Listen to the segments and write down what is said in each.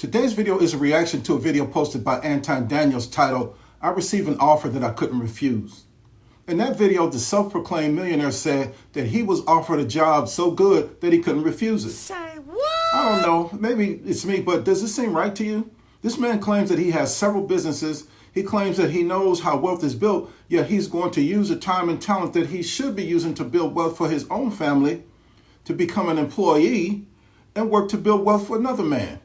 Today's video is a reaction to a video posted by Anton Daniels titled, "I Received an Offer That I Couldn't Refuse." In that video, the self-proclaimed millionaire said that he was offered a job so good that he couldn't refuse it. Say what? I don't know, maybe it's me, but does this seem right to you? This man claims that he has several businesses. He claims that he knows how wealth is built, yet he's going to use the time and talent that he should be using to build wealth for his own family to become an employee and work to build wealth for another man.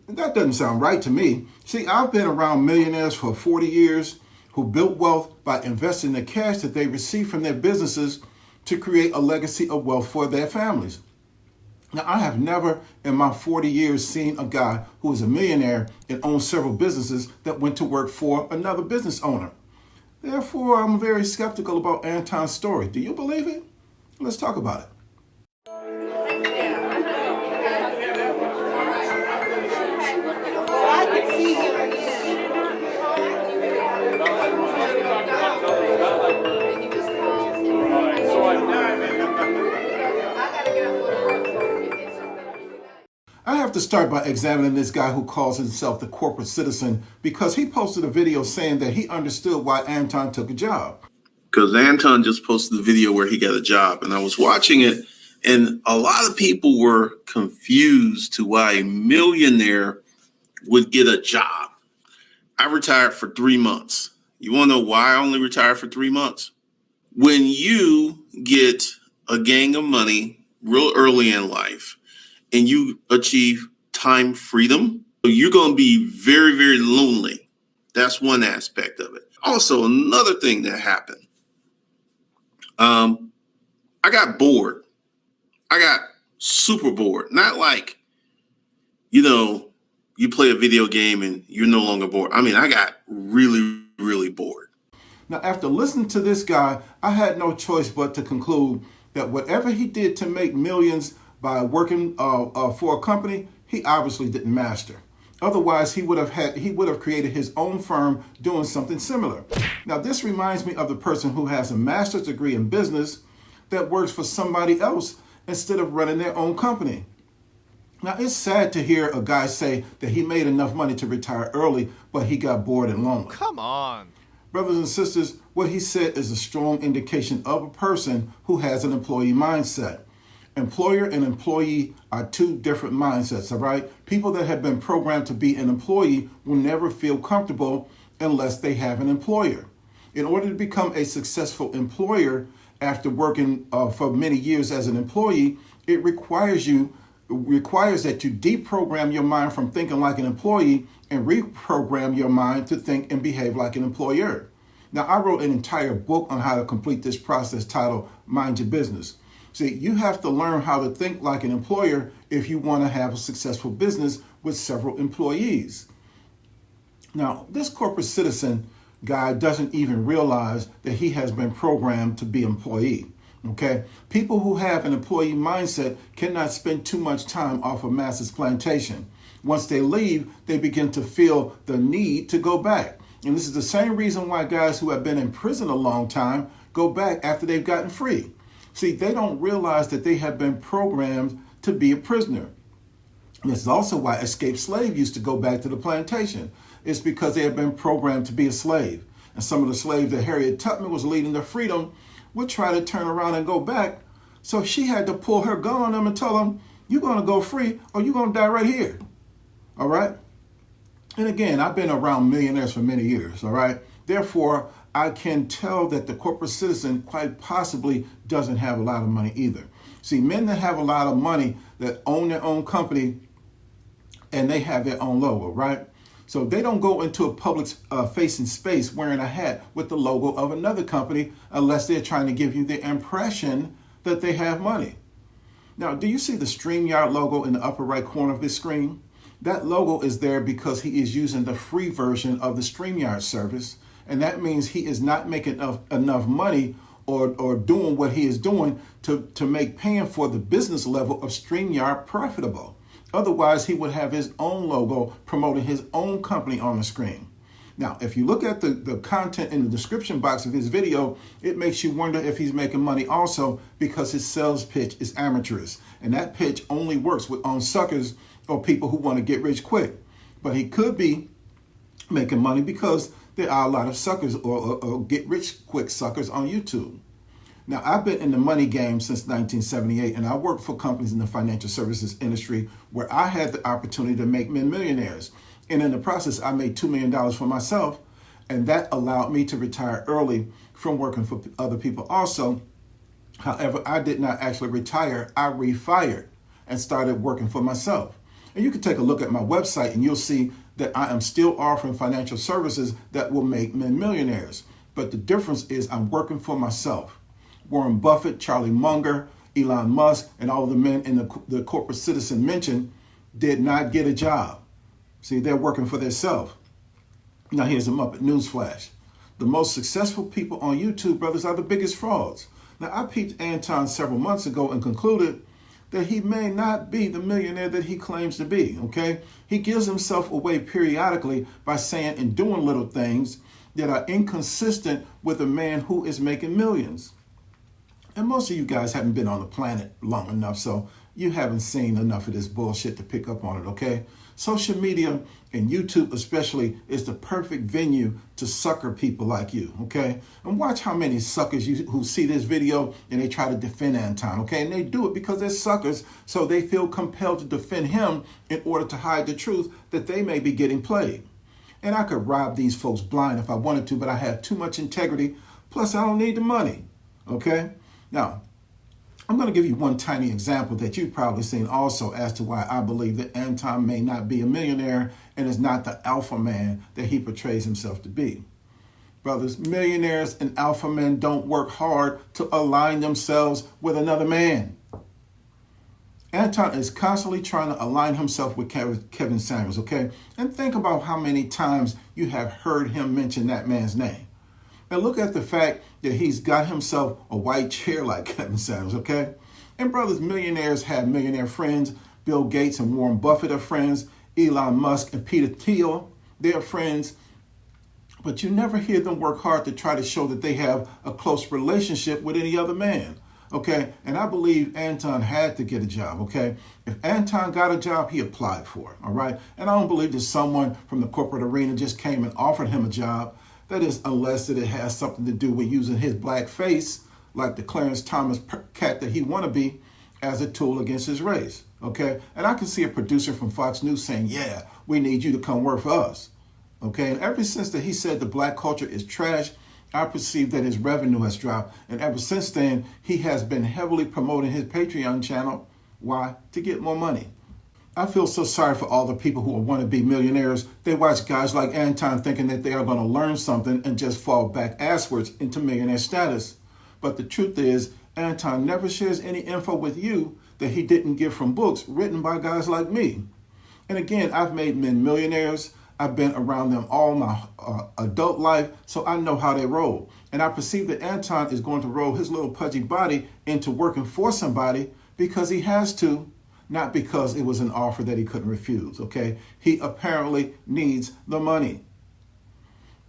That doesn't sound right to me. See, I've been around millionaires for 40 years who built wealth by investing the cash that they receive from their businesses to create a legacy of wealth for their families. Now, I have never in my 40 years seen a guy who is a millionaire and owns several businesses that went to work for another business owner. Therefore, I'm very skeptical about Anton's story. Do you believe it? Let's talk about it. I have to start by examining this guy who calls himself the corporate citizen because he posted a video saying that he understood why Anton took a job. Because Anton just posted the video where he got a job, and I was watching it, and a lot of people were confused to why a millionaire would get a job. I retired for 3 months. You want to know why I only retired for 3 months? When you get a gang of money real early in life and you achieve time freedom, you're going to be very, very lonely. That's one aspect of it. Also, another thing that happened, I got bored. I got super bored. Not like, you play a video game and you're no longer bored. I mean, I got really, really bored. Now, after listening to this guy, I had no choice but to conclude that whatever he did to make millions by working for a company, he obviously didn't master. Otherwise, he would have created his own firm doing something similar. Now, this reminds me of the person who has a master's degree in business that works for somebody else instead of running their own company. Now, it's sad to hear a guy say that he made enough money to retire early, but he got bored and lonely. Come on. Brothers and sisters, what he said is a strong indication of a person who has an employee mindset. Employer and employee are two different mindsets, all right? People that have been programmed to be an employee will never feel comfortable unless they have an employer. In order to become a successful employer after working for many years as an employee, it requires that you deprogram your mind from thinking like an employee and reprogram your mind to think and behave like an employer. Now, I wrote an entire book on how to complete this process titled Mind Your Business. See, you have to learn how to think like an employer if you want to have a successful business with several employees. Now, this corporate citizen guy doesn't even realize that he has been programmed to be an employee. Okay, people who have an employee mindset cannot spend too much time off of master's plantation. Once they leave, they begin to feel the need to go back. And this is the same reason why guys who have been in prison a long time go back after they've gotten free. See, they don't realize that they have been programmed to be a prisoner. And this is also why escaped slaves used to go back to the plantation. It's because they have been programmed to be a slave. And some of the slaves that Harriet Tubman was leading to freedom would try to turn around and go back. So she had to pull her gun on them and tell them, you're going to go free or you're going to die right here. All right. And again, I've been around millionaires for many years. All right. Therefore, I can tell that the corporate citizen quite possibly doesn't have a lot of money either. See, men that have a lot of money that own their own company and they have their own logo, right? So they don't go into a public facing space wearing a hat with the logo of another company unless they're trying to give you the impression that they have money. Now, do you see the StreamYard logo in the upper right corner of this screen? That logo is there because he is using the free version of the StreamYard service. And that means he is not making enough money or doing what he is doing to make paying for the business level of StreamYard profitable. Otherwise, he would have his own logo promoting his own company on the screen. Now, if you look at the content in the description box of his video, it makes you wonder if he's making money also because his sales pitch is amateurish. And that pitch only works on suckers or people who want to get rich quick. But he could be making money because there are a lot of suckers or get rich quick suckers on YouTube. Now, I've been in the money game since 1978, and I worked for companies in the financial services industry where I had the opportunity to make men millionaires. And in the process, I made $2 million for myself, and that allowed me to retire early from working for other people also. However, I did not actually retire. I refired and started working for myself. And you can take a look at my website and you'll see that I am still offering financial services that will make men millionaires. But the difference is I'm working for myself. Warren Buffett, Charlie Munger, Elon Musk, and all the men in the corporate citizen mentioned did not get a job. See, they're working for themselves. Now here's a Muppet newsflash. The most successful people on YouTube, brothers, are the biggest frauds. Now I peeped Anton several months ago and concluded that he may not be the millionaire that he claims to be, okay? He gives himself away periodically by saying and doing little things that are inconsistent with a man who is making millions. And most of you guys haven't been on the planet long enough, so you haven't seen enough of this bullshit to pick up on it, okay? Social media and YouTube especially is the perfect venue to sucker people like you, okay? And watch how many suckers who see this video and they try to defend Anton, okay? And they do it because they're suckers, so they feel compelled to defend him in order to hide the truth that they may be getting played. And I could rob these folks blind if I wanted to, but I have too much integrity, plus I don't need the money, okay? Now, I'm going to give you one tiny example that you've probably seen also as to why I believe that Anton may not be a millionaire and is not the alpha man that he portrays himself to be. Brothers, millionaires and alpha men don't work hard to align themselves with another man. Anton is constantly trying to align himself with Kevin Samuels, okay? And think about how many times you have heard him mention that man's name. And look at the fact that he's got himself a white chair like Kevin Samuels, okay? And brothers, millionaires have millionaire friends. Bill Gates and Warren Buffett are friends. Elon Musk and Peter Thiel, they're friends. But you never hear them work hard to try to show that they have a close relationship with any other man, okay? And I believe Anton had to get a job, okay? If Anton got a job, he applied for it, all right? And I don't believe that someone from the corporate arena just came and offered him a job. That is, unless that it has something to do with using his black face, like the Clarence Thomas cat that he want to be, as a tool against his race, okay? And I can see a producer from Fox News saying, yeah, we need you to come work for us, okay? And ever since that he said the black culture is trash, I perceive that his revenue has dropped. And ever since then, he has been heavily promoting his Patreon channel. Why? To get more money. I feel so sorry for all the people who want to be millionaires. They watch guys like Anton thinking that they are going to learn something and just fall back asswards into millionaire status. But the truth is, Anton never shares any info with you that he didn't get from books written by guys like me. And again, I've made men millionaires. I've been around them all my adult life, so I know how they roll. And I perceive that Anton is going to roll his little pudgy body into working for somebody because he has to, not because it was an offer that he couldn't refuse, okay? He apparently needs the money.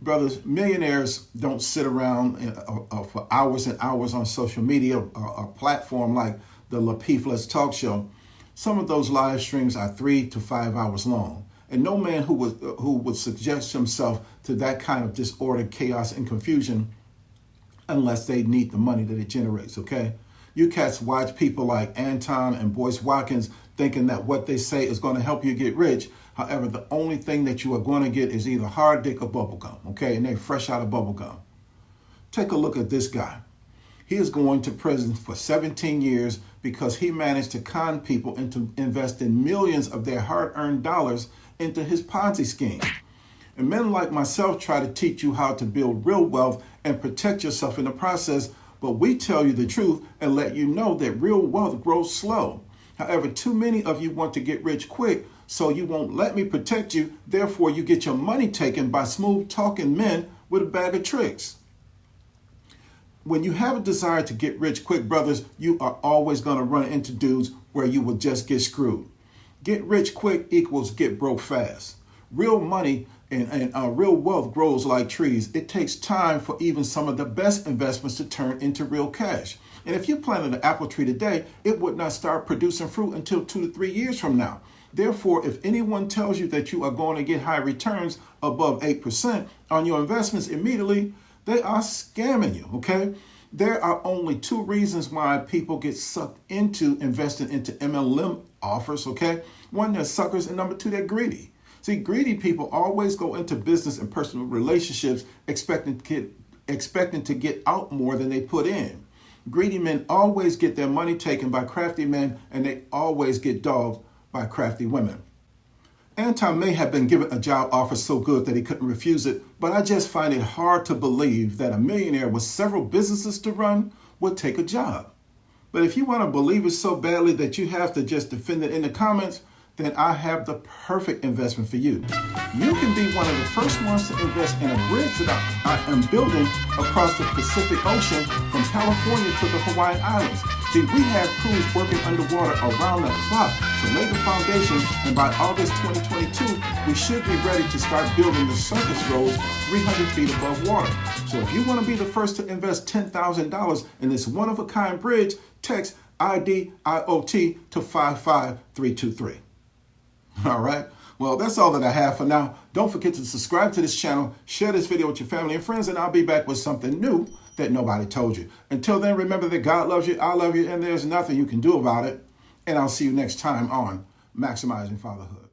Brothers, millionaires don't sit around for hours and hours on social media, a platform like the Lapeef Let's Talk Show. Some of those live streams are 3 to 5 hours long. And no man who would suggest himself to that kind of disorder, chaos, and confusion unless they need the money that it generates, okay? You cats watch people like Anton and Boyce Watkins thinking that what they say is going to help you get rich. However, the only thing that you are going to get is either hard dick or bubblegum, okay? And they're fresh out of bubblegum. Take a look at this guy. He is going to prison for 17 years because he managed to con people into investing millions of their hard-earned dollars into his Ponzi scheme. And men like myself try to teach you how to build real wealth and protect yourself in the process, but we tell you the truth and let you know that real wealth grows slow. However, too many of you want to get rich quick, so you won't let me protect you. Therefore, you get your money taken by smooth-talking men with a bag of tricks. When you have a desire to get rich quick, brothers, you are always going to run into dudes where you will just get screwed. Get rich quick equals get broke fast. Real money and real wealth grows like trees. It takes time for even some of the best investments to turn into real cash. And if you planted an apple tree today, it would not start producing fruit until 2 to 3 years from now. Therefore, if anyone tells you that you are going to get high returns above 8% on your investments immediately, they are scamming you, okay? There are only two reasons why people get sucked into investing into MLM offers, okay? One, they're suckers, and number two, they're greedy. See, greedy people always go into business and personal relationships expecting to get out more than they put in. Greedy men always get their money taken by crafty men, and they always get dogged by crafty women. Anton may have been given a job offer so good that he couldn't refuse it, but I just find it hard to believe that a millionaire with several businesses to run would take a job. But if you want to believe it so badly that you have to just defend it in the comments, then I have the perfect investment for you. You can be one of the first ones to invest in a bridge that I am building across the Pacific Ocean from California to the Hawaiian Islands. See, we have crews working underwater around the clock to lay the foundation, and by August 2022, we should be ready to start building the surface roads 300 feet above water. So if you want to be the first to invest $10,000 in this one-of-a-kind bridge, text IDIOT to 55323. All right. Well, that's all that I have for now. Don't forget to subscribe to this channel, share this video with your family and friends, and I'll be back with something new that nobody told you. Until then, remember that God loves you, I love you, and there's nothing you can do about it. And I'll see you next time on Maximizing Fatherhood.